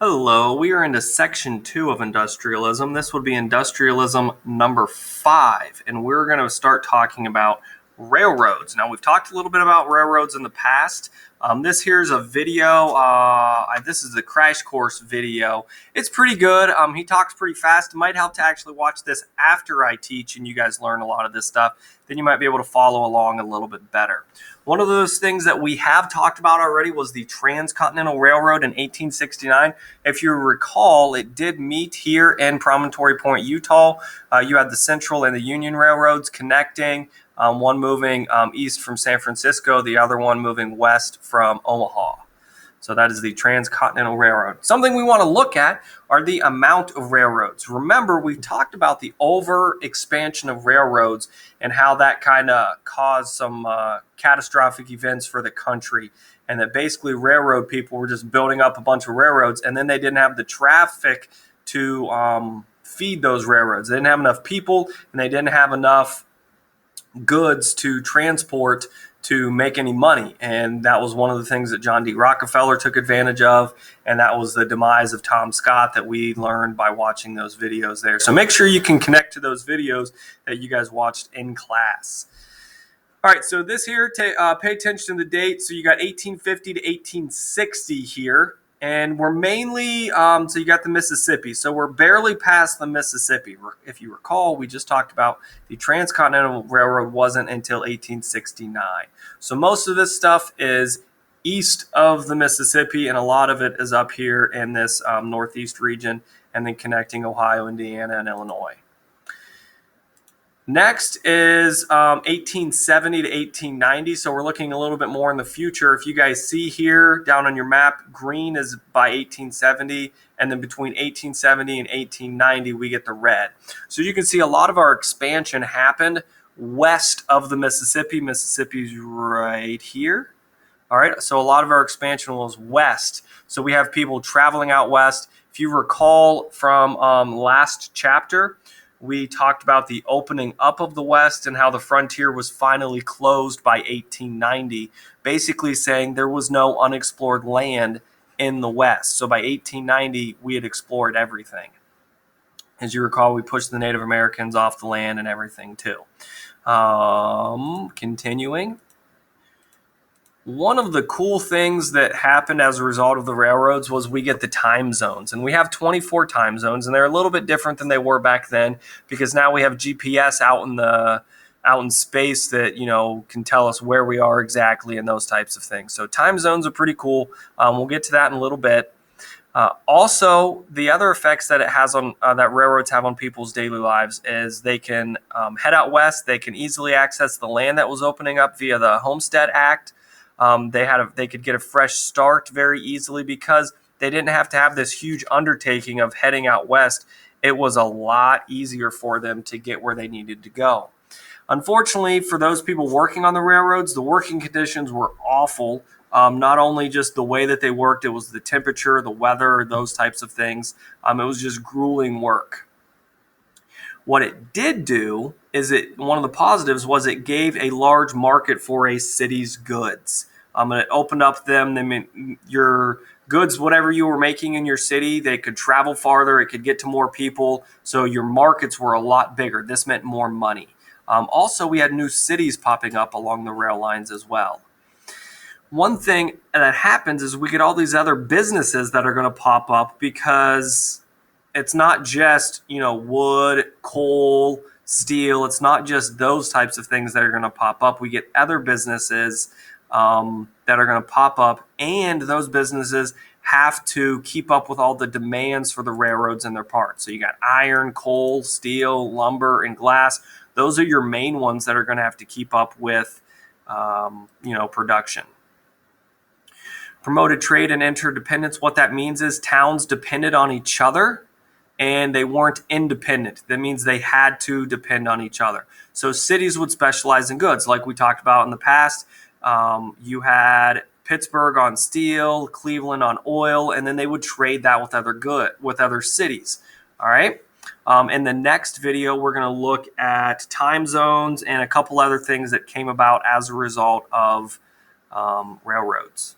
Hello, we are into section 2 of industrialism. This would be industrialism number 5, and we're going to start talking about railroads. Now, we've talked a little bit about railroads in the past. This here's a video. This is a crash course video. It's pretty good. He talks pretty fast. It might help to actually watch this after I teach and you guys learn a lot of this stuff. Then you might be able to follow along a little bit better. One of those things that we have talked about already was the Transcontinental Railroad in 1869. If you recall, it did meet here in Promontory Point, Utah. You had the Central and the Union Railroads connecting, one moving east from San Francisco, the other one moving west from Omaha. So that is the Transcontinental Railroad. Something we want to look at are the amount of railroads. Remember, we've talked about the over-expansion of railroads and how that kind of caused some catastrophic events for the country, and that basically railroad people were just building up a bunch of railroads, and then they didn't have the traffic to feed those railroads. They didn't have enough people, and they didn't have enough goods to transport to make any money. And that was one of the things that John D. Rockefeller took advantage of. And that was the demise of Tom Scott that we learned by watching those videos there. So make sure you can connect to those videos that you guys watched in class. All right, so this here, pay attention to the date. So you got 1850 to 1860 here. And we're mainly, so you got the Mississippi. So we're barely past the Mississippi. If you recall, we just talked about the Transcontinental Railroad wasn't until 1869. So most of this stuff is east of the Mississippi, and a lot of it is up here in this northeast region, and then connecting Ohio, Indiana, and Illinois. Next is 1870 to 1890. So we're looking a little bit more in the future. If you guys see here down on your map, green is by 1870. And then between 1870 and 1890, we get the red. So you can see a lot of our expansion happened west of the Mississippi. Mississippi's right here. All right. So a lot of our expansion was west. So we have people traveling out west. If you recall from last chapter, we talked about the opening up of the West and how the frontier was finally closed by 1890, basically saying there was no unexplored land in the West. So by 1890, we had explored everything. As you recall, we pushed the Native Americans off the land and everything too. Continuing. One of the cool things that happened as a result of the railroads was we get the time zones, and we have 24 time zones, and they're a little bit different than they were back then because now we have GPS out in space that can tell us where we are exactly and those types of things. So time zones are pretty cool. We'll get to that in a little bit. Also, the other effects that it has on that railroads have on people's daily lives is they can head out west. They can easily access the land that was opening up via the Homestead Act. They could get a fresh start very easily because they didn't have to have this huge undertaking of heading out west. It was a lot easier for them to get where they needed to go. Unfortunately, for those people working on the railroads, the working conditions were awful. Not only just the way that they worked, it was the temperature, the weather, those types of things. It was just grueling work. What it did do is one of the positives was it gave a large market for a city's goods. And it opened up your goods, whatever you were making in your city, they could travel farther. It could get to more people. So your markets were a lot bigger. This meant more money. Also, we had new cities popping up along the rail lines as well. One thing that happens is we get all these other businesses that are going to pop up because it's not just, wood, coal, steel. It's not just those types of things that are going to pop up. We get other businesses that are going to pop up, and those businesses have to keep up with all the demands for the railroads and their parts. So you got iron, coal, steel, lumber, and glass. Those are your main ones that are going to have to keep up with, production. Promoted trade and interdependence. What that means is towns depended on each other, and they weren't independent. That means they had to depend on each other. So cities would specialize in goods, like we talked about in the past. You had Pittsburgh on steel, Cleveland on oil, and then they would trade that with other cities. All right. In the next video, we're going to look at time zones and a couple other things that came about as a result of railroads.